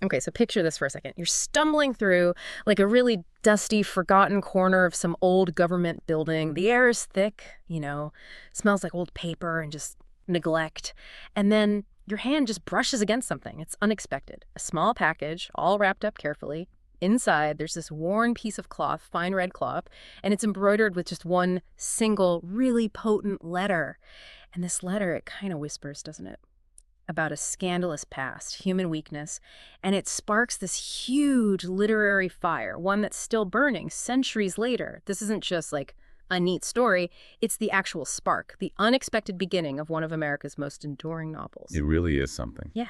Okay, so picture this for a second. You're stumbling through like a really dusty, forgotten corner of some old government building. The air is thick, smells like old paper and just neglect. And then your hand just brushes against something. It's unexpected. A small package, all wrapped up carefully. Inside, there's this worn piece of cloth, fine red cloth, and it's embroidered with just one single, really potent letter. And this letter, it kind of whispers, doesn't it? About a scandalous past, human weakness, and it sparks this huge literary fire, one that's still burning centuries later. This isn't just like a neat story, it's the actual spark, the unexpected beginning of one of America's most enduring novels. It really is something. Yeah.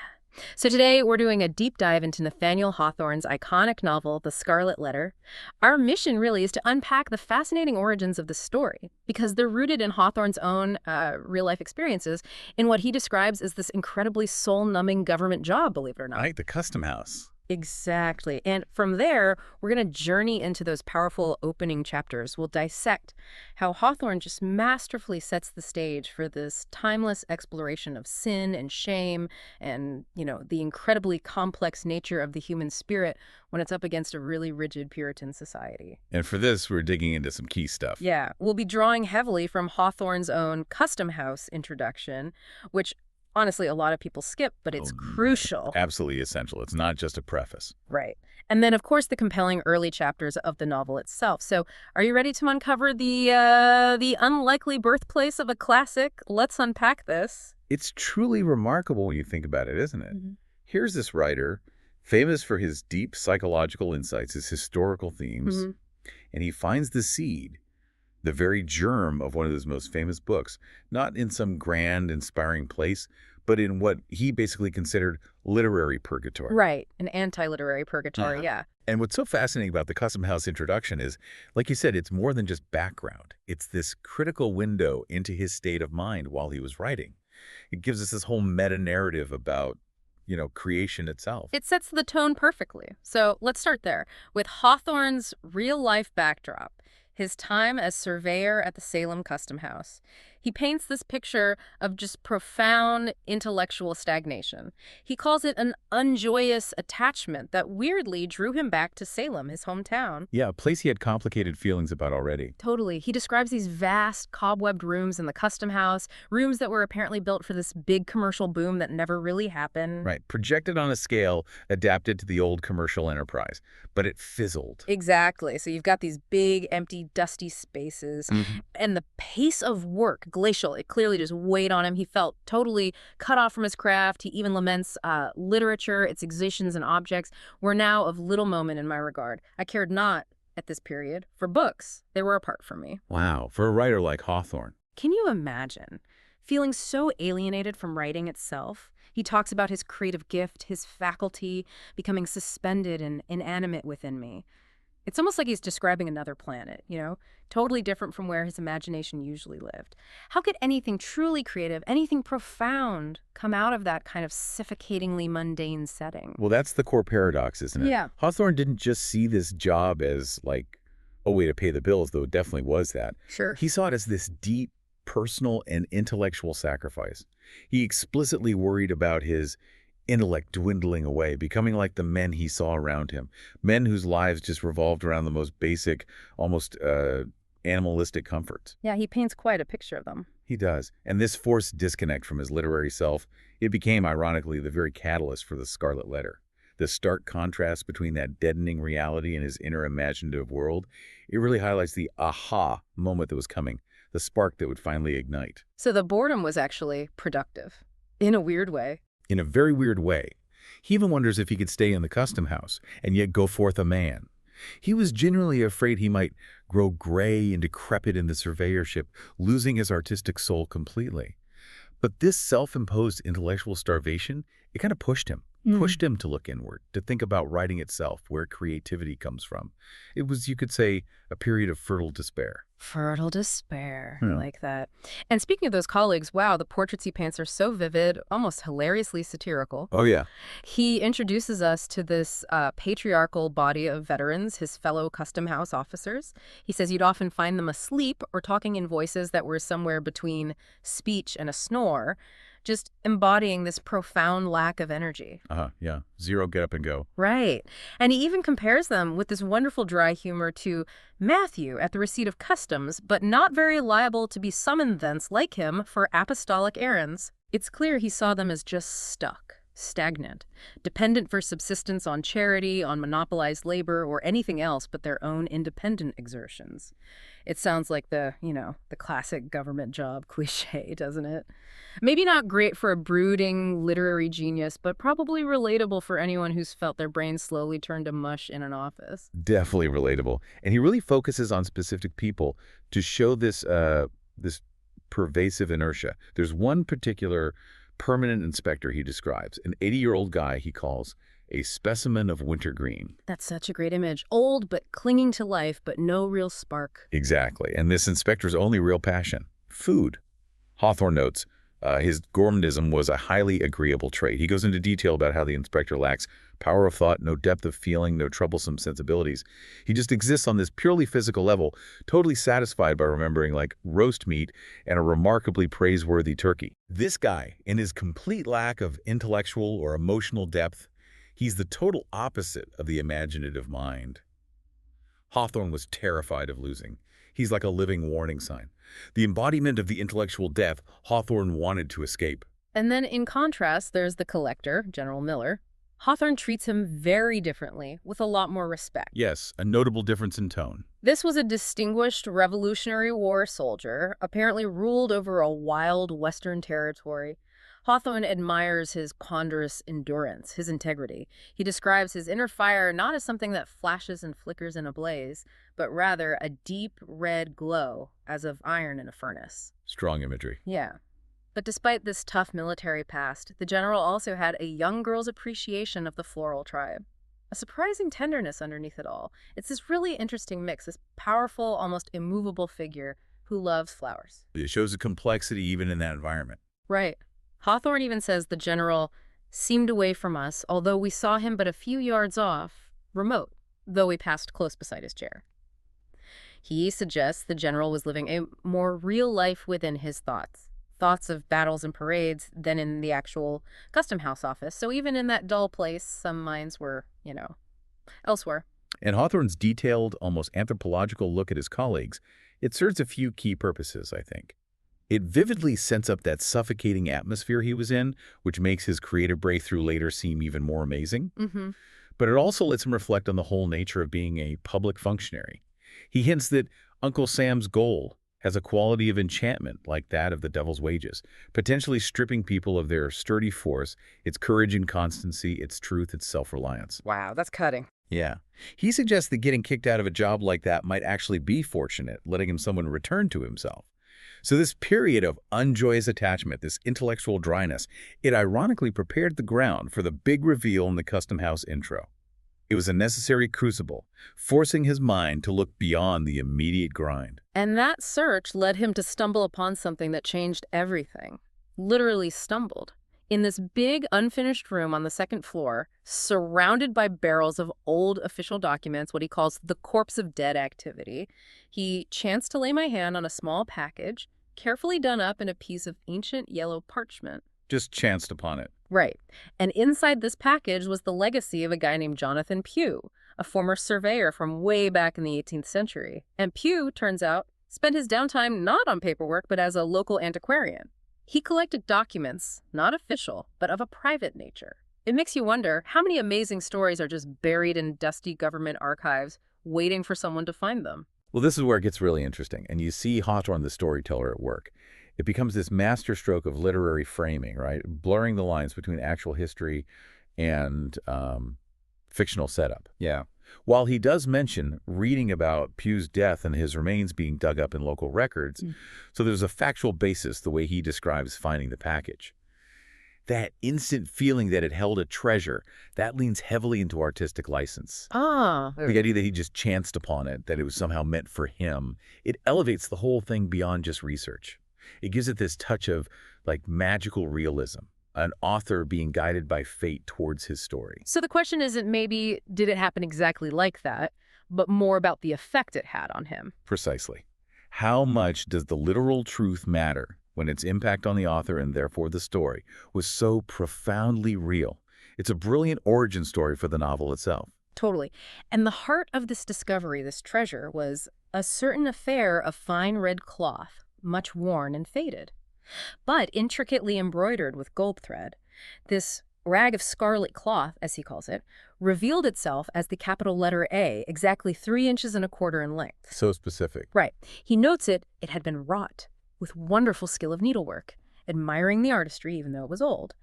So today we're doing a deep dive into Nathaniel Hawthorne's iconic novel, The Scarlet Letter. Our mission really is to unpack the fascinating origins of the story because they're rooted in Hawthorne's own real-life experiences in what he describes as this incredibly soul-numbing government job, believe it or not. Right, the custom house. Exactly. And from there, we're going to journey into those powerful opening chapters. We'll dissect how Hawthorne just masterfully sets the stage for this timeless exploration of sin and shame and, the incredibly complex nature of the human spirit when it's up against a really rigid Puritan society. And for this, we're digging into some key stuff. Yeah, we'll be drawing heavily from Hawthorne's own custom house introduction, which honestly, a lot of people skip, but it's crucial. Absolutely essential. It's not just a preface. Right. And then, of course, the compelling early chapters of the novel itself. So are you ready to uncover the unlikely birthplace of a classic? Let's unpack this. It's truly remarkable when you think about it, isn't it? Mm-hmm. Here's this writer, famous for his deep psychological insights, his historical themes, and he finds the seed, the very germ of one of his most famous books, not in some grand, inspiring place, but in what he basically considered literary purgatory. Right, an anti-literary purgatory, yeah. And what's so fascinating about the Custom House introduction is, like you said, it's more than just background. It's this critical window into his state of mind while he was writing. It gives us this whole meta-narrative about creation itself. It sets the tone perfectly. So let's start there with Hawthorne's real-life backdrop. His time as surveyor at the Salem Custom House. He paints this picture of just profound intellectual stagnation. He calls it an unjoyous attachment that weirdly drew him back to Salem, his hometown. Yeah, a place he had complicated feelings about already. Totally. He describes these vast, cobwebbed rooms in the Custom House, rooms that were apparently built for this big commercial boom that never really happened. Right, projected on a scale adapted to the old commercial enterprise, but it fizzled. Exactly. So you've got these big, empty, dusty spaces, and the pace of work, glacial. It clearly just weighed on him. He felt totally cut off from his craft. He even laments literature, its existence and objects were now of little moment in my regard. I cared not, at this period, for books. They were apart from me. Wow, for a writer like Hawthorne. Can you imagine feeling so alienated from writing itself? He talks about his creative gift, his faculty becoming suspended and inanimate within me. It's almost like he's describing another planet, totally different from where his imagination usually lived. How could anything truly creative, anything profound, come out of that kind of suffocatingly mundane setting? Well, that's the core paradox, isn't it? Yeah. Hawthorne didn't just see this job as like a way to pay the bills, though it definitely was that. Sure. He saw it as this deep personal and intellectual sacrifice. He explicitly worried about his intellect dwindling away, becoming like the men he saw around him, men whose lives just revolved around the most basic, almost animalistic comforts. Yeah, he paints quite a picture of them. He does. And this forced disconnect from his literary self, it became, ironically, the very catalyst for the Scarlet Letter. The stark contrast between that deadening reality and his inner imaginative world, it really highlights the aha moment that was coming, the spark that would finally ignite. So the boredom was actually productive, in a weird way. In a very weird way. He even wonders if he could stay in the custom house and yet go forth a man. He was genuinely afraid he might grow gray and decrepit in the surveyorship, losing his artistic soul completely. But this self-imposed intellectual starvation, it kind of pushed him to look inward, to think about writing itself, where creativity comes from. It was, you could say, a period of fertile despair. Fertile despair, Yeah. like that. And speaking of those colleagues, wow, the portraits he paints are so vivid, almost hilariously satirical. Oh, yeah. He introduces us to this patriarchal body of veterans, his fellow custom house officers. He says you'd often find them asleep or talking in voices that were somewhere between speech and a snore. just embodying this profound lack of energy. Yeah. Zero get up and go. Right. And he even compares them with this wonderful dry humor to Matthew at the receipt of customs, but not very liable to be summoned thence like him for apostolic errands. It's clear he saw them as just stuck, stagnant, dependent for subsistence on charity, on monopolized labor, or anything else but their own independent exertions. It sounds like the classic government job cliche, doesn't it? Maybe not great for a brooding literary genius, but probably relatable for anyone who's felt their brain slowly turn to mush in an office. Definitely relatable. And he really focuses on specific people to show this pervasive inertia. There's one particular permanent inspector he describes, an 80-year-old guy he calls a specimen of wintergreen. That's such a great image. Old, but clinging to life, but no real spark. Exactly. And this inspector's only real passion, food. Hawthorne notes, his gourmandism was a highly agreeable trait. He goes into detail about how the inspector lacks power of thought, no depth of feeling, no troublesome sensibilities. He just exists on this purely physical level, totally satisfied by remembering like roast meat and a remarkably praiseworthy turkey. This guy, in his complete lack of intellectual or emotional depth, he's the total opposite of the imaginative mind. Hawthorne was terrified of losing. He's like a living warning sign. The embodiment of the intellectual death Hawthorne wanted to escape. And then in contrast, there's the collector, General Miller. Hawthorne treats him very differently, with a lot more respect. Yes, a notable difference in tone. This was a distinguished Revolutionary War soldier, apparently ruled over a wild Western territory. Hawthorne admires his ponderous endurance, his integrity. He describes his inner fire not as something that flashes and flickers in a blaze, but rather a deep red glow, as of iron in a furnace. Strong imagery. Yeah. But despite this tough military past, the general also had a young girl's appreciation of the floral tribe. A surprising tenderness underneath it all. It's this really interesting mix, this powerful, almost immovable figure who loves flowers. It shows a complexity even in that environment. Right. Hawthorne even says the general seemed away from us, although we saw him but a few yards off, remote, though we passed close beside his chair. He suggests the general was living a more real life within his thoughts of battles and parades than in the actual custom house office. So even in that dull place, some minds were, elsewhere. And Hawthorne's detailed, almost anthropological look at his colleagues, it serves a few key purposes, I think. It vividly sets up that suffocating atmosphere he was in, which makes his creative breakthrough later seem even more amazing. Mm-hmm. But it also lets him reflect on the whole nature of being a public functionary. He hints that Uncle Sam's gold has a quality of enchantment like that of the devil's wages, potentially stripping people of their sturdy force, its courage and constancy, its truth, its self-reliance. Wow, that's cutting. Yeah. He suggests that getting kicked out of a job like that might actually be fortunate, letting him someone return to himself. So this period of unjoyous attachment, this intellectual dryness, it ironically prepared the ground for the big reveal in the Custom House intro. It was a necessary crucible, forcing his mind to look beyond the immediate grind. And that search led him to stumble upon something that changed everything. Literally stumbled. In this big, unfinished room on the second floor, surrounded by barrels of old official documents, what he calls the corpse of dead activity, he chanced to lay my hand on a small package, carefully done up in a piece of ancient yellow parchment. Just chanced upon it. Right. And inside this package was the legacy of a guy named Jonathan Pugh, a former surveyor from way back in the 18th century. And Pugh, turns out, spent his downtime not on paperwork, but as a local antiquarian. He collected documents, not official, but of a private nature. It makes you wonder how many amazing stories are just buried in dusty government archives, waiting for someone to find them. Well, this is where it gets really interesting, and you see Hawthorne, the storyteller, at work. It becomes this masterstroke of literary framing, right? Blurring the lines between actual history and fictional setup. Yeah. While he does mention reading about Pugh's death and his remains being dug up in local records, so there's a factual basis the way he describes finding the package. That instant feeling that it held a treasure, that leans heavily into artistic license. Ah. The idea that he just chanced upon it, that it was somehow meant for him, it elevates the whole thing beyond just research. It gives it this touch of, like, magical realism, an author being guided by fate towards his story. So the question isn't maybe did it happen exactly like that, but more about the effect it had on him. Precisely. How much does the literal truth matter when its impact on the author and therefore the story was so profoundly real. It's a brilliant origin story for the novel itself. Totally. And the heart of this discovery, this treasure, was a certain affair of fine red cloth, much worn and faded, but intricately embroidered with gold thread. This rag of scarlet cloth, as he calls it, revealed itself as the capital letter A, exactly 3.25 inches in length. So specific. Right. He notes it had been wrought with wonderful skill of needlework, admiring the artistry even though it was old.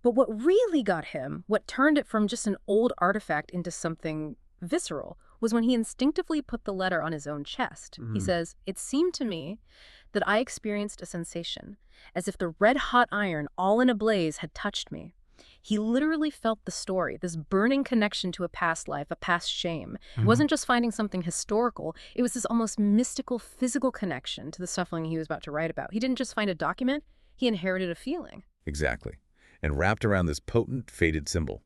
But what really got him, what turned it from just an old artifact into something visceral, was when he instinctively put the letter on his own chest. He says, "It seemed to me that I experienced a sensation, as if the red-hot iron, all in a blaze, had touched me." He literally felt the story, this burning connection to a past life, a past shame. It wasn't just finding something historical, it was this almost mystical, physical connection to the suffering he was about to write about. He didn't just find a document, he inherited a feeling. Exactly. And wrapped around this potent, faded symbol.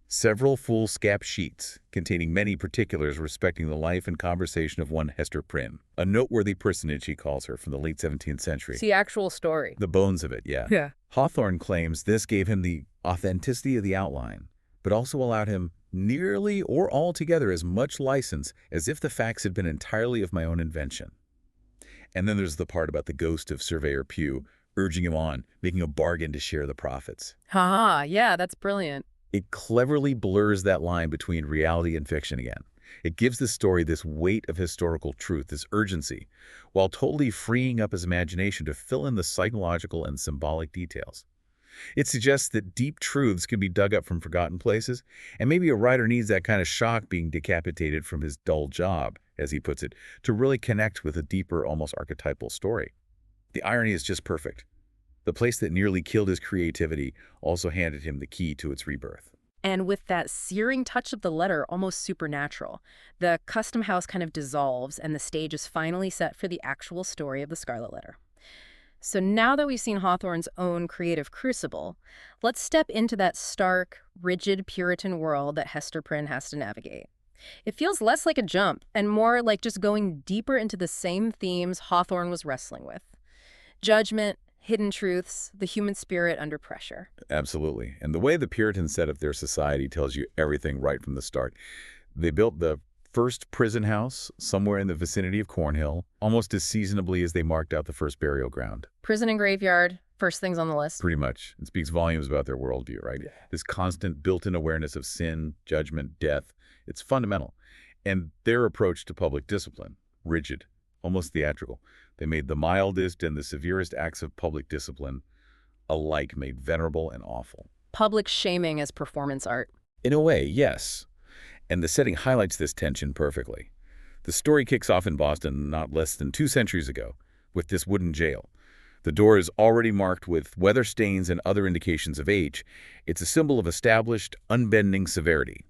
Several foolscap sheets containing many particulars respecting the life and conversation of one Hester Prynne, a noteworthy personage, he calls her, from the late 17th century. It's the actual story. The bones of it, yeah. Yeah. Hawthorne claims this gave him the authenticity of the outline, but also allowed him nearly or altogether as much license as if the facts had been entirely of my own invention. And then there's the part about the ghost of Surveyor Pugh urging him on, making a bargain to share the profits. Ha, yeah, that's brilliant. It cleverly blurs that line between reality and fiction again. It gives the story this weight of historical truth, this urgency, while totally freeing up his imagination to fill in the psychological and symbolic details. It suggests that deep truths can be dug up from forgotten places, and maybe a writer needs that kind of shock being decapitated from his dull job, as he puts it, to really connect with a deeper, almost archetypal story. The irony is just perfect. The place that nearly killed his creativity also handed him the key to its rebirth. And with that searing touch of the letter, almost supernatural, the custom house kind of dissolves and the stage is finally set for the actual story of the Scarlet Letter. So now that we've seen Hawthorne's own creative crucible, let's step into that stark, rigid Puritan world that Hester Prynne has to navigate. It feels less like a jump and more like just going deeper into the same themes Hawthorne was wrestling with. Judgment, hidden truths, the human spirit under pressure. Absolutely. And the way the Puritans set up their society tells you everything right from the start. They built the first prison house somewhere in the vicinity of Cornhill, almost as seasonably as they marked out the first burial ground. Prison and graveyard, first things on the list. Pretty much. It speaks volumes about their worldview, right? Yeah. This constant built-in awareness of sin, judgment, death. It's fundamental. And their approach to public discipline, rigid, almost theatrical. They made the mildest and the severest acts of public discipline alike made venerable and awful. Public shaming as performance art. In a way, yes. And the setting highlights this tension perfectly. The story kicks off in Boston not less than 2 centuries ago with this wooden jail. The door is already marked with weather stains and other indications of age. It's a symbol of established, unbending severity.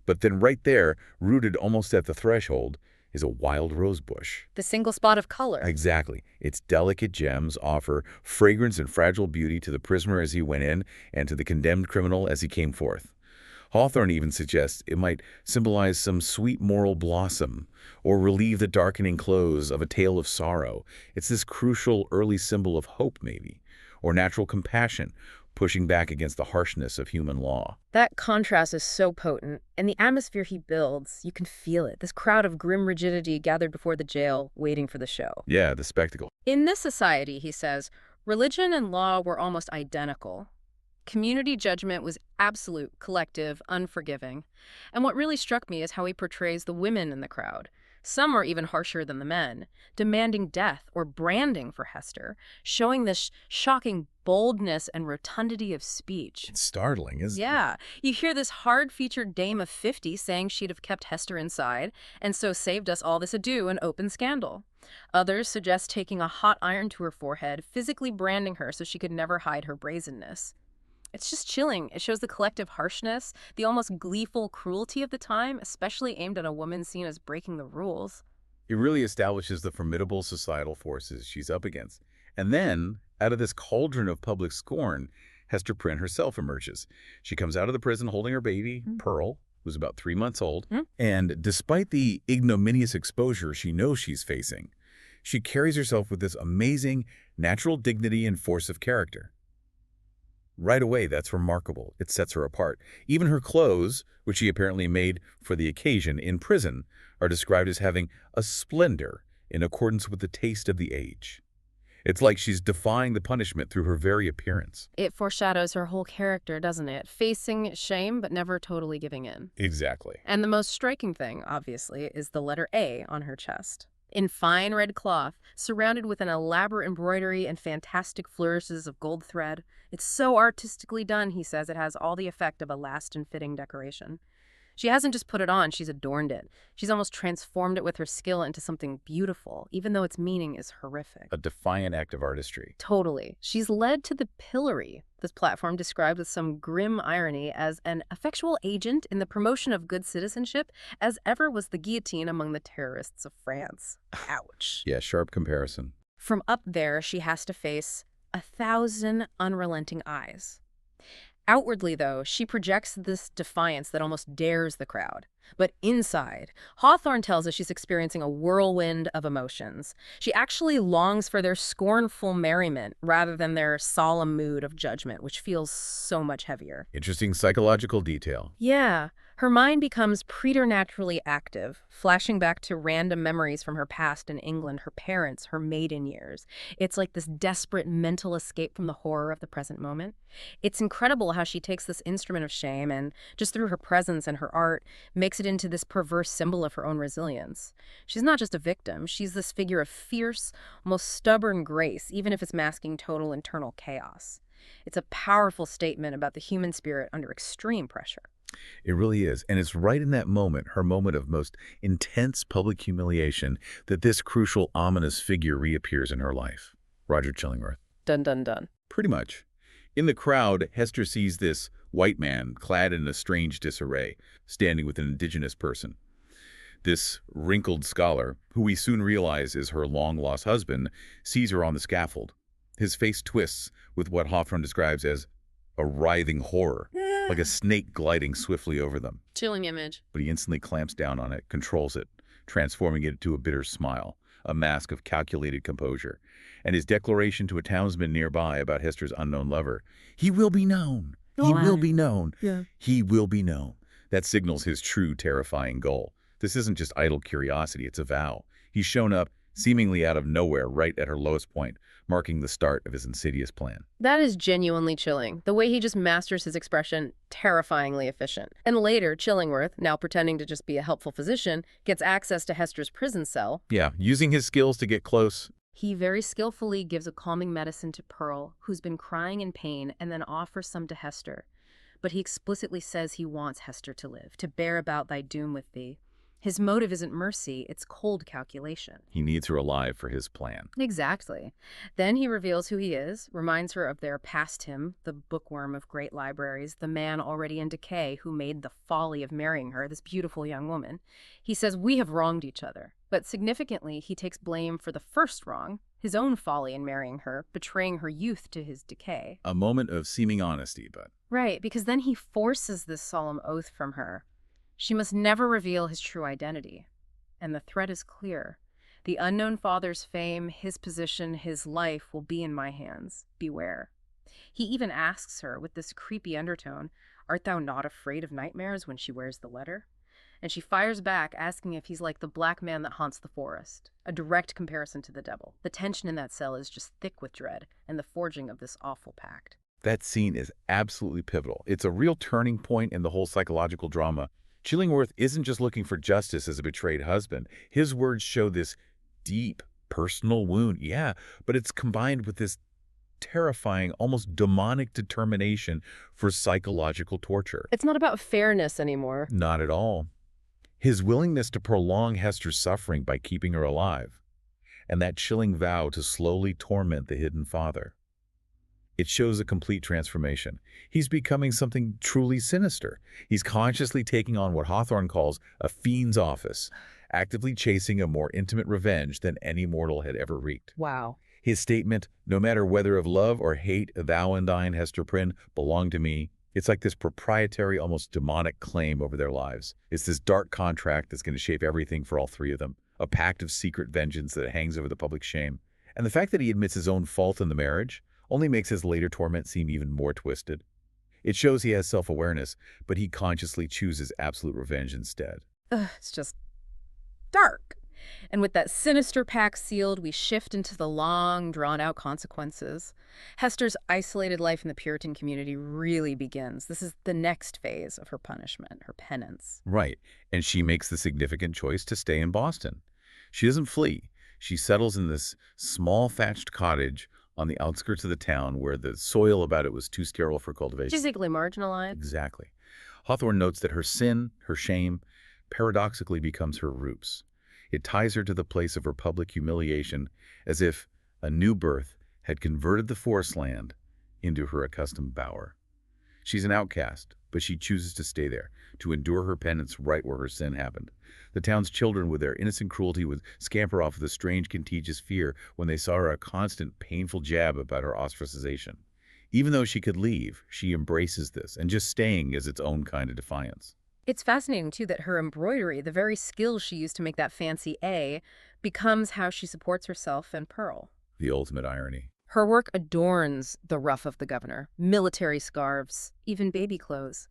But then right there, rooted almost at the threshold, is a wild rose bush. The single spot of color. Exactly. Its delicate gems offer fragrance and fragile beauty to the prisoner as he went in and to the condemned criminal as he came forth. Hawthorne even suggests it might symbolize some sweet moral blossom or relieve the darkening close of a tale of sorrow. It's this crucial early symbol of hope, maybe, or natural compassion, pushing back against the harshness of human law. That contrast is so potent, and the atmosphere he builds, you can feel it. This crowd of grim rigidity gathered before the jail, waiting for the show. Yeah, the spectacle. In this society, he says, religion and law were almost identical. Community judgment was absolute, collective, unforgiving. And what really struck me is how he portrays the women in the crowd. Some are even harsher than the men, demanding death or branding for Hester, showing this shocking boldness and rotundity of speech. It's startling, isn't it? Yeah. You hear this hard-featured dame of 50 saying she'd have kept Hester inside and so saved us all this ado and open scandal. Others suggest taking a hot iron to her forehead, physically branding her so she could never hide her brazenness. It's just chilling. It shows the collective harshness, the almost gleeful cruelty of the time, especially aimed at a woman seen as breaking the rules. It really establishes the formidable societal forces she's up against. And then, out of this cauldron of public scorn, Hester Prynne herself emerges. She comes out of the prison holding her baby, Pearl, who's about 3 months old. And despite the ignominious exposure she knows she's facing, She carries herself with this amazing, natural dignity and force of character. Right away, that's remarkable. It sets her apart. Even her clothes, which she apparently made for the occasion in prison, are described as having a splendor in accordance with the taste of the age. It's like she's defying the punishment through her very appearance. It foreshadows her whole character, doesn't it? Facing shame, but never totally giving in. Exactly. And the most striking thing, obviously, is the letter A on her chest. In fine red cloth, surrounded with an elaborate embroidery and fantastic flourishes of gold thread. It's so artistically done, he says, it has all the effect of a last and fitting decoration. She hasn't just put it on, she's adorned it. She's almost transformed it with her skill into something beautiful, even though its meaning is horrific. A defiant act of artistry. Totally. She's led to the pillory, this platform described with some grim irony as an effectual agent in the promotion of good citizenship, as ever was the guillotine among the terrorists of France. Ouch. Yeah, sharp comparison. From up there, she has to face 1,000 unrelenting eyes. Outwardly, though, she projects this defiance that almost dares the crowd. But inside, Hawthorne tells us she's experiencing a whirlwind of emotions. She actually longs for their scornful merriment rather than their solemn mood of judgment, which feels so much heavier. Interesting psychological detail. Yeah, her mind becomes preternaturally active, flashing back to random memories from her past in England, her parents, her maiden years. It's like this desperate mental escape from the horror of the present moment. It's incredible how she takes this instrument of shame and, just through her presence and her art, makes it into this perverse symbol of her own resilience. She's not just a victim, she's this figure of fierce, almost stubborn grace, even if it's masking total internal chaos. It's a powerful statement about the human spirit under extreme pressure. It really is. And it's right in that moment, her moment of most intense public humiliation, that this crucial, ominous figure reappears in her life. Roger Chillingworth. Dun dun dun. Pretty much. In the crowd, Hester sees this white man, clad in a strange disarray, standing with an indigenous person. This wrinkled scholar, who we soon realize is her long-lost husband, sees her on the scaffold. His face twists with what Hawthorne describes as a writhing horror, like a snake gliding swiftly over them. Chilling image. But he instantly clamps down on it, controls it, transforming it into a bitter smile, a mask of calculated composure. And his declaration to a townsman nearby about Hester's unknown lover, "He will be known. He will be known. Yeah. He will be known." That signals his true, terrifying goal. This isn't just idle curiosity, it's a vow. He's shown up, seemingly out of nowhere, right at her lowest point, marking the start of his insidious plan. That is genuinely chilling. The way he just masters his expression, terrifyingly efficient. And later, Chillingworth, now pretending to just be a helpful physician, gets access to Hester's prison cell. Yeah, using his skills to get close. He very skillfully gives a calming medicine to Pearl, who's been crying in pain, and then offers some to Hester. But he explicitly says he wants Hester to live, to bear about thy doom with thee. His motive isn't mercy, it's cold calculation. He needs her alive for his plan. Exactly. Then he reveals who he is, reminds her of their past him, the bookworm of great libraries, the man already in decay who made the folly of marrying her, this beautiful young woman. He says, we have wronged each other. But significantly, he takes blame for the first wrong, his own folly in marrying her, betraying her youth to his decay. A moment of seeming honesty, but... Right, because then he forces this solemn oath from her. She must never reveal his true identity. And the threat is clear. The unknown father's fame, his position, his life will be in my hands. Beware. He even asks her, with this creepy undertone, art thou not afraid of nightmares when she wears the letter? And she fires back, asking if he's like the black man that haunts the forest. A direct comparison to the devil. The tension in that cell is just thick with dread, and the forging of this awful pact. That scene is absolutely pivotal. It's a real turning point in the whole psychological drama. Chillingworth isn't just looking for justice as a betrayed husband. His words show this deep, personal wound, yeah, but it's combined with this terrifying, almost demonic determination for psychological torture. It's not about fairness anymore. Not at all. His willingness to prolong Hester's suffering by keeping her alive, and that chilling vow to slowly torment the hidden father. It shows a complete transformation. He's becoming something truly sinister. He's consciously taking on what Hawthorne calls a fiend's office, actively chasing a more intimate revenge than any mortal had ever wreaked. Wow. His statement, no matter whether of love or hate, thou and thine, Hester Prynne, belong to me. It's like this proprietary, almost demonic claim over their lives. It's this dark contract that's going to shape everything for all three of them. a pact of secret vengeance that hangs over the public shame. And the fact that he admits his own fault in the marriage only makes his later torment seem even more twisted. It shows he has self-awareness, but he consciously chooses absolute revenge instead. Ugh, it's just dark. And with that sinister pact sealed, we shift into the long, drawn-out consequences. Hester's isolated life in the Puritan community really begins. This is the next phase of her punishment, her penance. Right, and she makes the significant choice to stay in Boston. She doesn't flee. She settles in this small thatched cottage on the outskirts of the town where the soil about it was too sterile for cultivation. Physically marginalized. Exactly. Hawthorne notes that her sin, her shame, paradoxically becomes her roots. It ties her to the place of her public humiliation, as if a new birth had converted the forest land into her accustomed bower. She's an outcast, but she chooses to stay there, to endure her penance right where her sin happened. The town's children, with their innocent cruelty, would scamper off with a strange, contagious fear when they saw her a constant, painful jab about her ostracization. Even though she could leave, she embraces this, and just staying is its own kind of defiance. It's fascinating, too, that her embroidery, the very skill she used to make that fancy A, becomes how she supports herself and Pearl. The ultimate irony. Her work adorns the ruff of the governor, military scarves, even baby clothes.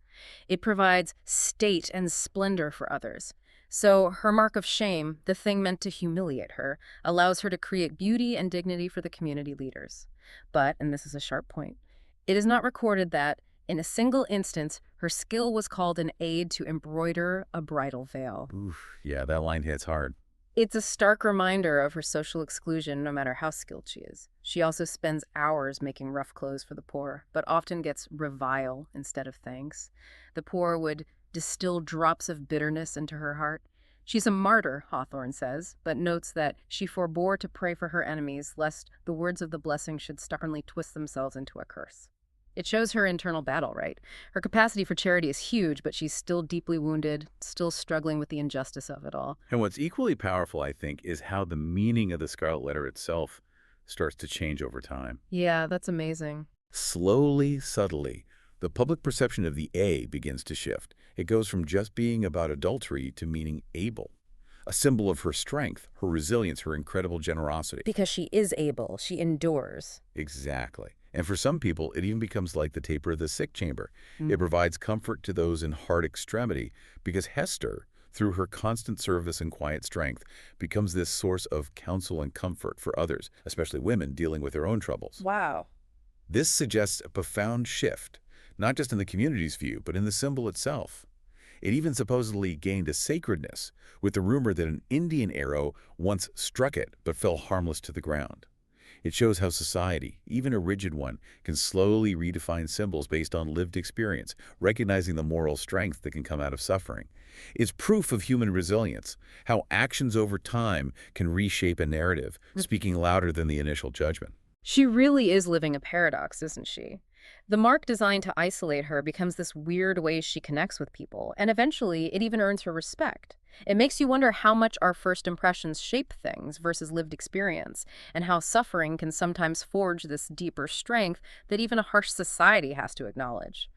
It provides state and splendor for others. So her mark of shame, the thing meant to humiliate her, allows her to create beauty and dignity for the community leaders. But, and this is a sharp point, it is not recorded that, in a single instance, her skill was called an aid to embroider a bridal veil. Oof, yeah, that line hits hard. It's a stark reminder of her social exclusion, no matter how skilled she is. She also spends hours making rough clothes for the poor, but often gets revile instead of thanks. The poor would distill drops of bitterness into her heart. She's a martyr, Hawthorne says, but notes that she forbore to pray for her enemies, lest the words of the blessing should stubbornly twist themselves into a curse. It shows her internal battle, right? Her capacity for charity is huge, but she's still deeply wounded, still struggling with the injustice of it all. And what's equally powerful, I think, is how the meaning of the Scarlet Letter itself starts to change over time. Yeah, that's amazing. Slowly, subtly, the public perception of the A begins to shift. It goes from just being about adultery to meaning able, a symbol of her strength, her resilience, her incredible generosity. Because she is able, she endures. Exactly. And for some people, it even becomes like the taper of the sick chamber. It provides comfort to those in hard extremity because Hester, through her constant service and quiet strength, becomes this source of counsel and comfort for others, especially women dealing with their own troubles. Wow. This suggests a profound shift, not just in the community's view, but in the symbol itself. It even supposedly gained a sacredness, with the rumor that an Indian arrow once struck it but fell harmless to the ground. It shows how society, even a rigid one, can slowly redefine symbols based on lived experience, recognizing the moral strength that can come out of suffering. It's proof of human resilience, how actions over time can reshape a narrative, speaking louder than the initial judgment. She really is living a paradox, isn't she? The mark designed to isolate her becomes this weird way she connects with people, and eventually it even earns her respect. It makes you wonder how much our first impressions shape things versus lived experience, and how suffering can sometimes forge this deeper strength that even a harsh society has to acknowledge.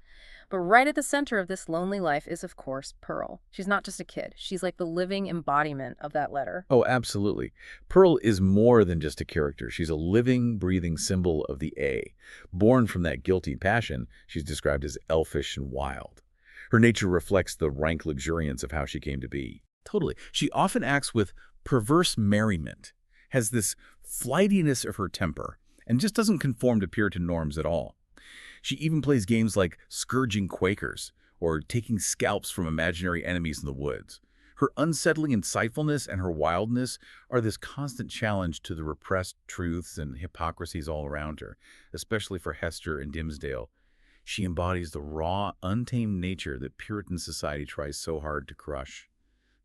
But right at the center of this lonely life is, of course, Pearl. She's not just a kid. She's like the living embodiment of that letter. Oh, absolutely. Pearl is more than just a character. She's a living, breathing symbol of the A. Born from that guilty passion, she's described as elfish and wild. Her nature reflects the rank luxuriance of how she came to be. Totally. She often acts with perverse merriment, has this flightiness of her temper, and just doesn't conform to Puritan norms at all. She even plays games like scourging Quakers or taking scalps from imaginary enemies in the woods. Her unsettling insightfulness and her wildness are this constant challenge to the repressed truths and hypocrisies all around her, especially for Hester and Dimmesdale. She embodies the raw, untamed nature that Puritan society tries so hard to crush,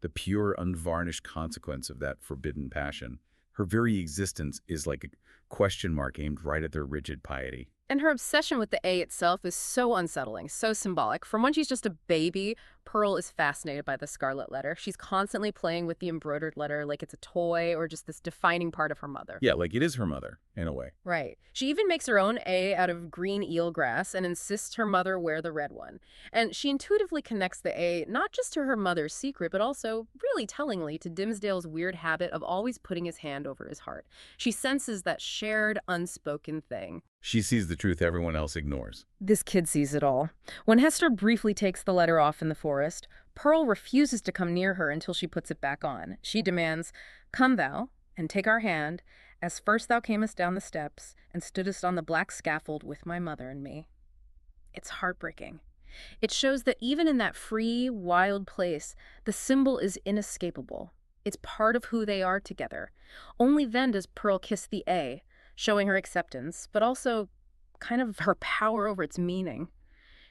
the pure, unvarnished consequence of that forbidden passion. Her very existence is like a question mark aimed right at their rigid piety. And her obsession with the A itself is so unsettling, so symbolic. From when she's just a baby, Pearl is fascinated by the Scarlet Letter. She's constantly playing with the embroidered letter like it's a toy or just this defining part of her mother. Yeah, like it is her mother, in a way. Right. She even makes her own A out of green eelgrass and insists her mother wear the red one. And she intuitively connects the A not just to her mother's secret, but also, really tellingly, to Dimmesdale's weird habit of always putting his hand over his heart. She senses that shared, unspoken thing. She sees the truth everyone else ignores. This kid sees it all. When Hester briefly takes the letter off in the forest, Pearl refuses to come near her until she puts it back on. She demands, "Come thou, and take our hand, as first thou camest down the steps, and stoodest on the black scaffold with my mother and me." It's heartbreaking. It shows that even in that free, wild place, the symbol is inescapable. It's part of who they are together. Only then does Pearl kiss the A, showing her acceptance, but also kind of her power over its meaning.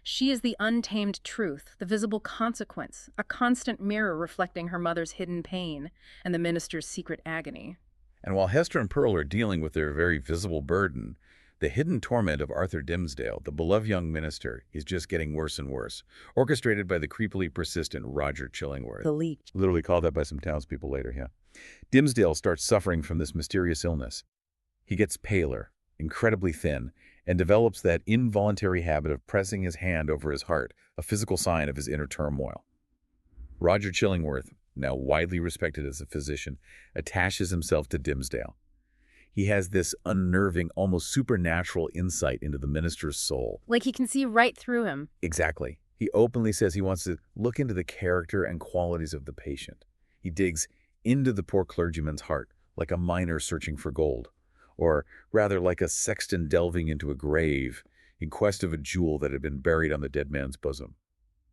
She is the untamed truth, the visible consequence, a constant mirror reflecting her mother's hidden pain and the minister's secret agony. And while Hester and Pearl are dealing with their very visible burden, the hidden torment of Arthur Dimmesdale, the beloved young minister, is just getting worse and worse, orchestrated by the creepily persistent Roger Chillingworth. The leech. Literally called that by some townspeople later, yeah. Dimmesdale starts suffering from this mysterious illness. He gets paler, incredibly thin, and develops that involuntary habit of pressing his hand over his heart, a physical sign of his inner turmoil. Roger Chillingworth, now widely respected as a physician, attaches himself to Dimmesdale. He has this unnerving, almost supernatural insight into the minister's soul. Like he can see right through him. Exactly. He openly says he wants to look into the character and qualities of the patient. He digs into the poor clergyman's heart, like a miner searching for gold. Or rather like a sexton delving into a grave in quest of a jewel that had been buried on the dead man's bosom.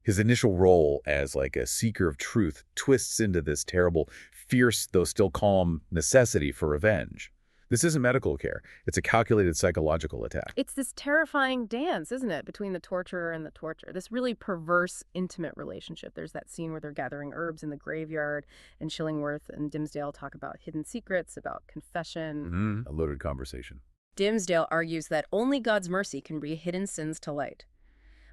His initial role as like a seeker of truth twists into this terrible, fierce, though still calm necessity for revenge. This isn't medical care. It's a calculated psychological attack. It's this terrifying dance, isn't it, between the torturer and the tortured? This really perverse, intimate relationship. There's that scene where they're gathering herbs in the graveyard, and Chillingworth and Dimmesdale talk about hidden secrets, about confession. A loaded conversation. Dimmesdale argues that only God's mercy can bring hidden sins to light.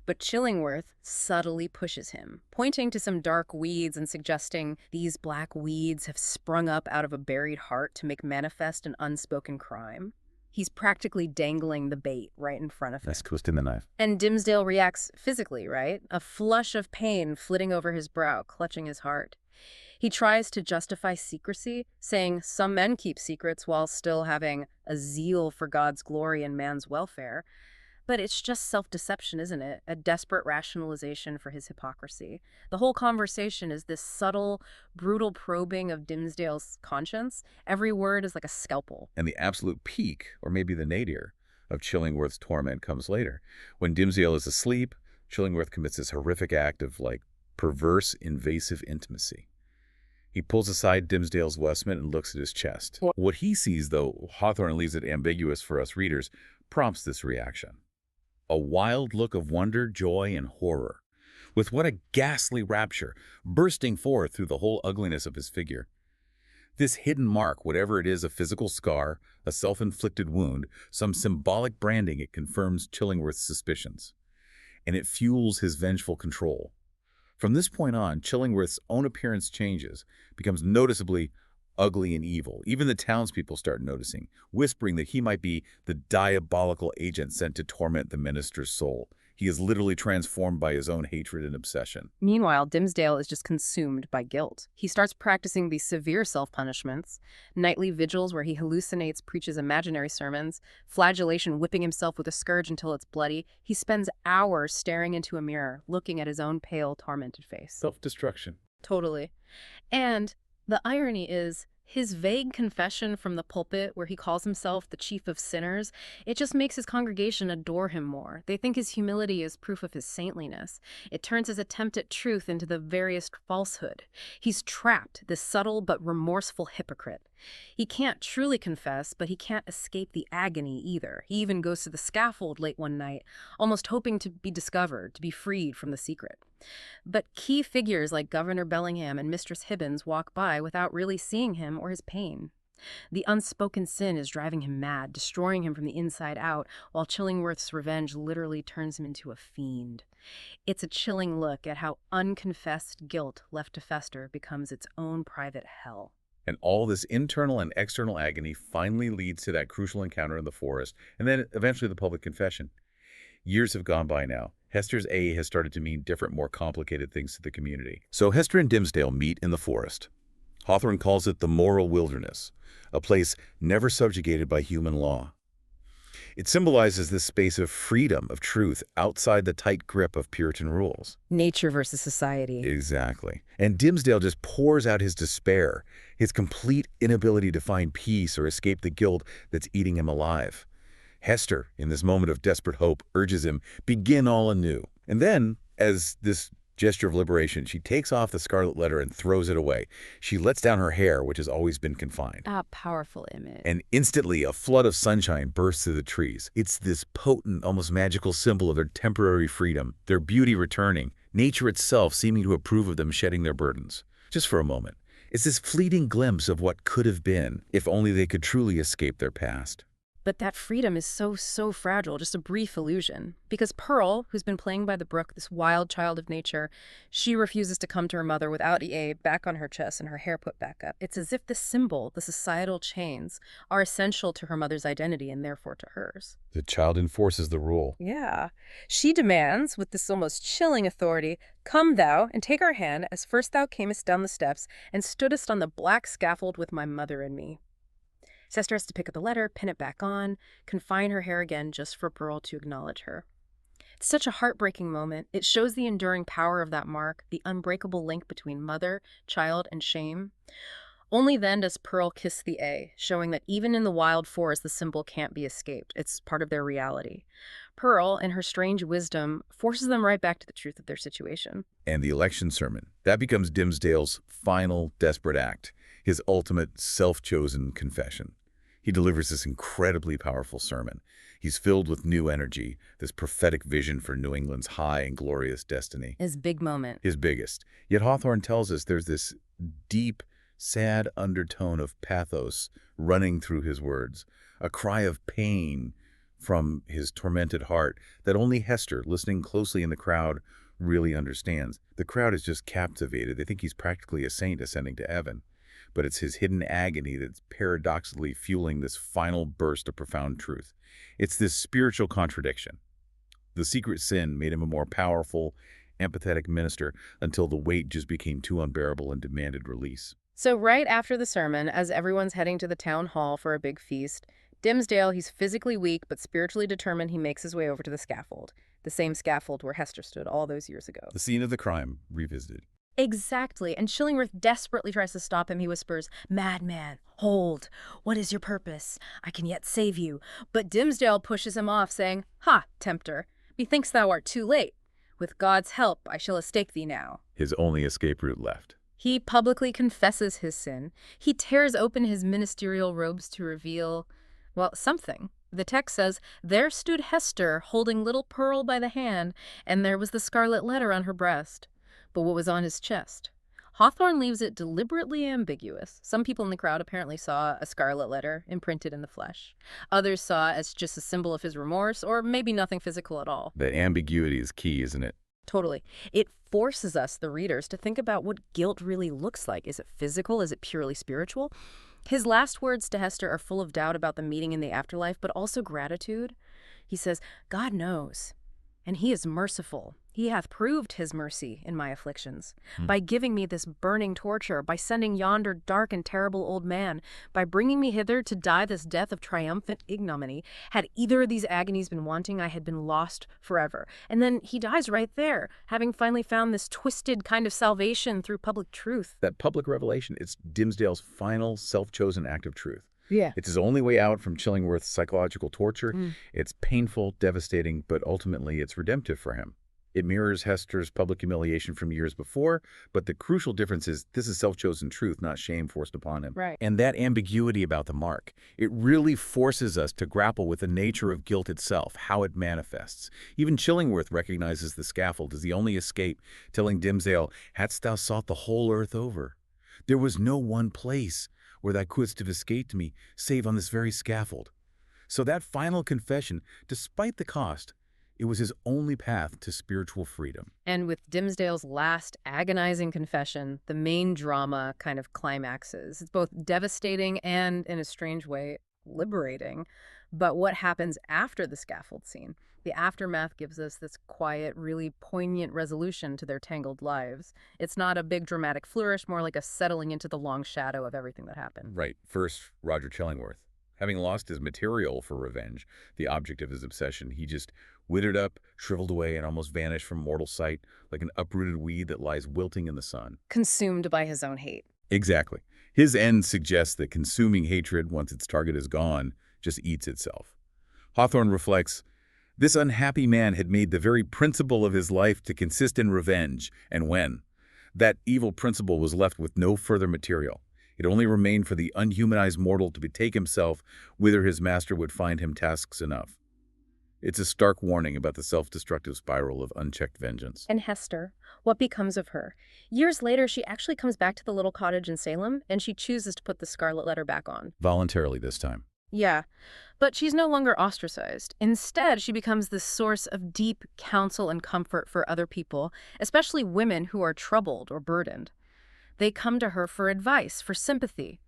But Chillingworth subtly pushes him, pointing to some dark weeds and suggesting these black weeds have sprung up out of a buried heart to make manifest an unspoken crime. He's practically dangling the bait right in front of him. That's twisting the knife. And Dimmesdale reacts physically, right? A flush of pain flitting over his brow, clutching his heart. He tries to justify secrecy, saying some men keep secrets while still having a zeal for God's glory and man's welfare. But it's just self-deception, isn't it? A desperate rationalization for his hypocrisy. The whole conversation is this subtle, brutal probing of Dimmesdale's conscience. Every word is like a scalpel. And the absolute peak, or maybe the nadir, of Chillingworth's torment comes later. When Dimmesdale is asleep, Chillingworth commits this horrific act of, perverse, invasive intimacy. He pulls aside Dimmesdale's vestment and looks at his chest. What he sees, though Hawthorne leaves it ambiguous for us readers, prompts this reaction. A wild look of wonder, joy, and horror, with what a ghastly rapture bursting forth through the whole ugliness of his figure. This hidden mark, whatever it is, a physical scar, a self-inflicted wound, some symbolic branding, it confirms Chillingworth's suspicions. And it fuels his vengeful control. From this point on, Chillingworth's own appearance changes, becomes noticeably ugly and evil. Even the townspeople start noticing, whispering that he might be the diabolical agent sent to torment the minister's soul. He is literally transformed by his own hatred and obsession. Meanwhile, Dimmesdale is just consumed by guilt. He starts practicing these severe self-punishments, nightly vigils where he hallucinates, preaches imaginary sermons, flagellation, whipping himself with a scourge until it's bloody. He spends hours staring into a mirror, looking at his own pale, tormented face. Self-destruction. Totally. And the irony is, his vague confession from the pulpit where he calls himself the chief of sinners, it just makes his congregation adore him more. They think his humility is proof of his saintliness. It turns his attempt at truth into the veriest falsehood. He's trapped, this subtle but remorseful hypocrite. He can't truly confess, but he can't escape the agony either. He even goes to the scaffold late one night, almost hoping to be discovered, to be freed from the secret. But key figures like Governor Bellingham and Mistress Hibbins walk by without really seeing him or his pain. The unspoken sin is driving him mad, destroying him from the inside out, while Chillingworth's revenge literally turns him into a fiend. It's a chilling look at how unconfessed guilt left to fester becomes its own private hell. And all this internal and external agony finally leads to that crucial encounter in the forest, and then eventually the public confession. Years have gone by now. Hester's A has started to mean different, more complicated things to the community. So Hester and Dimmesdale meet in the forest. Hawthorne calls it the moral wilderness, a place never subjugated by human law. It symbolizes this space of freedom, of truth, outside the tight grip of Puritan rules. Nature versus society. Exactly. And Dimmesdale just pours out his despair, his complete inability to find peace or escape the guilt that's eating him alive. Hester, in this moment of desperate hope, urges him, begin all anew. And then, as this gesture of liberation, she takes off the Scarlet Letter and throws it away. She lets down her hair, which has always been confined. A powerful image. And instantly, a flood of sunshine bursts through the trees. It's this potent, almost magical symbol of their temporary freedom, their beauty returning, nature itself seeming to approve of them shedding their burdens. Just for a moment. It's this fleeting glimpse of what could have been, if only they could truly escape their past. But that freedom is so fragile, just a brief illusion. Because Pearl, who's been playing by the brook, this wild child of nature, she refuses to come to her mother without EA back on her chest and her hair put back up. It's as if the symbol, the societal chains, are essential to her mother's identity and therefore to hers. The child enforces the rule. Yeah. She demands, with this almost chilling authority, "Come thou, and take our hand, as first thou camest down the steps, and stoodest on the black scaffold with my mother and me." Hester has to pick up the letter, pin it back on, confine her hair again just for Pearl to acknowledge her. It's such a heartbreaking moment. It shows the enduring power of that mark, the unbreakable link between mother, child, and shame. Only then does Pearl kiss the A, showing that even in the wild forest, the symbol can't be escaped. It's part of their reality. Pearl, in her strange wisdom, forces them right back to the truth of their situation. And the election sermon. That becomes Dimmesdale's final desperate act, his ultimate self-chosen confession. He delivers this incredibly powerful sermon. He's filled with new energy, this prophetic vision for New England's high and glorious destiny. His big moment. His biggest. Yet Hawthorne tells us there's this deep, sad undertone of pathos running through his words, a cry of pain from his tormented heart that only Hester, listening closely in the crowd, really understands. The crowd is just captivated. They think he's practically a saint ascending to heaven. But it's his hidden agony that's paradoxically fueling this final burst of profound truth. It's this spiritual contradiction. The secret sin made him a more powerful, empathetic minister until the weight just became too unbearable and demanded release. So right after the sermon, as everyone's heading to the town hall for a big feast, Dimmesdale, he's physically weak but spiritually determined, he makes his way over to the scaffold. The same scaffold where Hester stood all those years ago. The scene of the crime revisited. Exactly, and Chillingworth desperately tries to stop him. He whispers, "Madman, hold! What is your purpose? I can yet save you." But Dimmesdale pushes him off, saying, "Ha, tempter, methinks thou art too late. With God's help I shall estake thee now." His only escape route left. He publicly confesses his sin. He tears open his ministerial robes to reveal, well, something. The text says, "There stood Hester, holding little Pearl by the hand, and there was the Scarlet Letter on her breast." But what was on his chest? Hawthorne leaves it deliberately ambiguous. Some people in the crowd apparently saw a scarlet letter imprinted in the flesh. Others saw it as just a symbol of his remorse, or maybe nothing physical at all. That ambiguity is key, isn't it? Totally. It forces us, the readers, to think about what guilt really looks like. Is it physical? Is it purely spiritual? His last words to Hester are full of doubt about the meeting in the afterlife, but also gratitude. He says, "God knows, and he is merciful. He hath proved his mercy in my afflictions, by giving me this burning torture, by sending yonder dark and terrible old man, by bringing me hither to die this death of triumphant ignominy. Had either of these agonies been wanting, I had been lost forever." And then he dies right there, having finally found this twisted kind of salvation through public truth. That public revelation, it's Dimmesdale's final self-chosen act of truth. Yeah. It's his only way out from Chillingworth's psychological torture. It's painful, devastating, but ultimately it's redemptive for him. It mirrors Hester's public humiliation from years before, but the crucial difference is this is self-chosen truth, not shame forced upon him. Right. And that ambiguity about the mark, it really forces us to grapple with the nature of guilt itself, how it manifests. Even Chillingworth recognizes the scaffold as the only escape, telling Dimmesdale, "Hadst thou sought the whole earth over, there was no one place where thou couldst have escaped me, save on this very scaffold. So that final confession, despite the cost, it was his only path to spiritual freedom. And with Dimmesdale's last agonizing confession, the main drama kind of climaxes. It's both devastating and, in a strange way, liberating. But what happens after the scaffold scene? The aftermath gives us this quiet, really poignant resolution to their tangled lives. It's not a big dramatic flourish, more like a settling into the long shadow of everything that happened. Right. First, Roger Chillingworth. Having lost his material for revenge, the object of his obsession, he just withered up, shriveled away, and almost vanished from mortal sight like an uprooted weed that lies wilting in the sun. Consumed by his own hate. Exactly. His end suggests that consuming hatred, once its target is gone, just eats itself. Hawthorne reflects, this unhappy man had made the very principle of his life to consist in revenge, and when that evil principle was left with no further material, it only remained for the unhumanized mortal to betake himself whither his master would find him tasks enough. It's a stark warning about the self-destructive spiral of unchecked vengeance. And Hester, what becomes of her? Years later, she actually comes back to the little cottage in Salem, and she chooses to put the Scarlet Letter back on. Voluntarily this time. Yeah, but she's no longer ostracized. Instead, she becomes the source of deep counsel and comfort for other people, especially women who are troubled or burdened. They come to her for advice, for sympathy.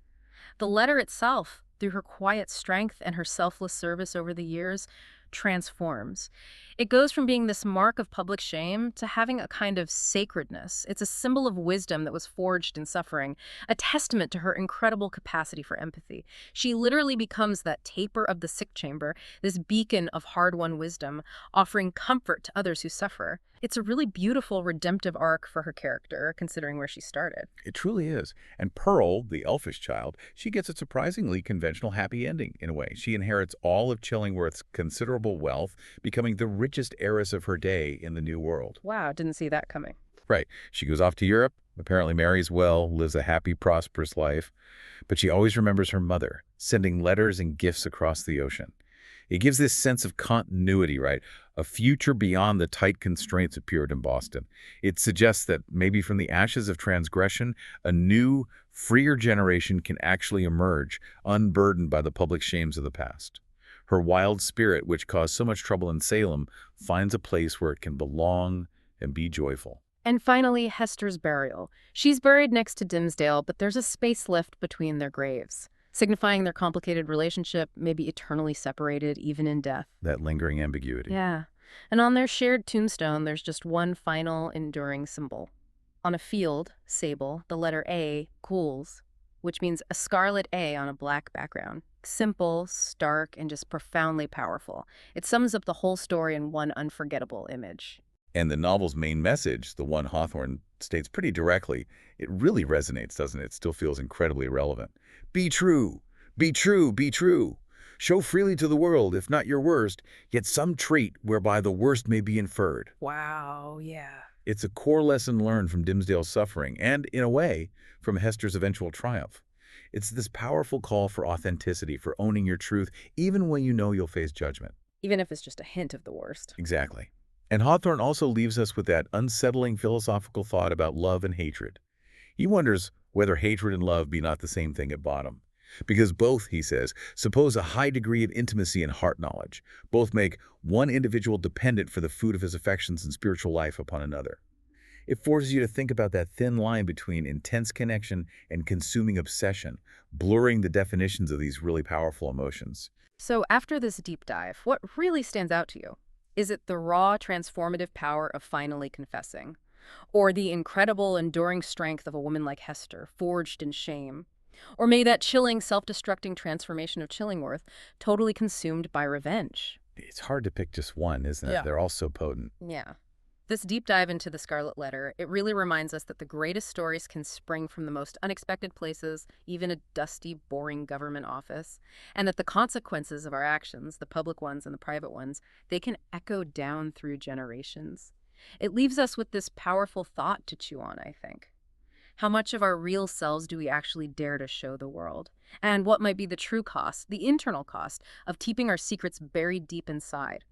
The letter itself, through her quiet strength and her selfless service over the years, transforms. It goes from being this mark of public shame to having a kind of sacredness. It's a symbol of wisdom that was forged in suffering, a testament to her incredible capacity for empathy. She literally becomes that taper of the sick chamber, this beacon of hard-won wisdom, offering comfort to others who suffer. It's a really beautiful redemptive arc for her character, considering where she started. It truly is. And Pearl, the elfish child, she gets a surprisingly conventional happy ending, in a way. She inherits all of Chillingworth's considerable wealth, becoming the richest heiress of her day in the New World. Wow, didn't see that coming. Right. She goes off to Europe, apparently marries well, lives a happy, prosperous life. But she always remembers her mother, sending letters and gifts across the ocean. It gives this sense of continuity, right? A future beyond the tight constraints of Puritan Boston. It suggests that maybe from the ashes of transgression, a new, freer generation can actually emerge, unburdened by the public shames of the past. Her wild spirit, which caused so much trouble in Salem, finds a place where it can belong and be joyful. And finally, Hester's burial. She's buried next to Dimmesdale, but there's a space left between their graves, signifying their complicated relationship, maybe eternally separated, even in death. That lingering ambiguity. Yeah. And on their shared tombstone, there's just one final enduring symbol. On a field, sable, the letter A, gules, which means a scarlet A on a black background. Simple, stark, and just profoundly powerful. It sums up the whole story in one unforgettable image. And the novel's main message, the one Hawthorne states pretty directly, it really resonates, doesn't it? It still feels incredibly relevant. Be true, be true, be true. Show freely to the world, if not your worst, yet some trait whereby the worst may be inferred. Wow, yeah. It's a core lesson learned from Dimmesdale's suffering and, in a way, from Hester's eventual triumph. It's this powerful call for authenticity, for owning your truth, even when you know you'll face judgment. Even if it's just a hint of the worst. Exactly. And Hawthorne also leaves us with that unsettling philosophical thought about love and hatred. He wonders whether hatred and love be not the same thing at bottom. Because both, he says, suppose a high degree of intimacy and heart knowledge. Both make one individual dependent for the food of his affections and spiritual life upon another. It forces you to think about that thin line between intense connection and consuming obsession, blurring the definitions of these really powerful emotions. So after this deep dive, what really stands out to you? Is it the raw, transformative power of finally confessing? Or the incredible, enduring strength of a woman like Hester, forged in shame? Or maybe that chilling, self-destructing transformation of Chillingworth, totally consumed by revenge? It's hard to pick just one, isn't it? Yeah. They're all so potent. Yeah. This deep dive into the Scarlet Letter, it really reminds us that the greatest stories can spring from the most unexpected places, even a dusty, boring government office, and that the consequences of our actions, the public ones and the private ones, they can echo down through generations. It leaves us with this powerful thought to chew on, I think. How much of our real selves do we actually dare to show the world? And what might be the true cost, the internal cost, of keeping our secrets buried deep inside?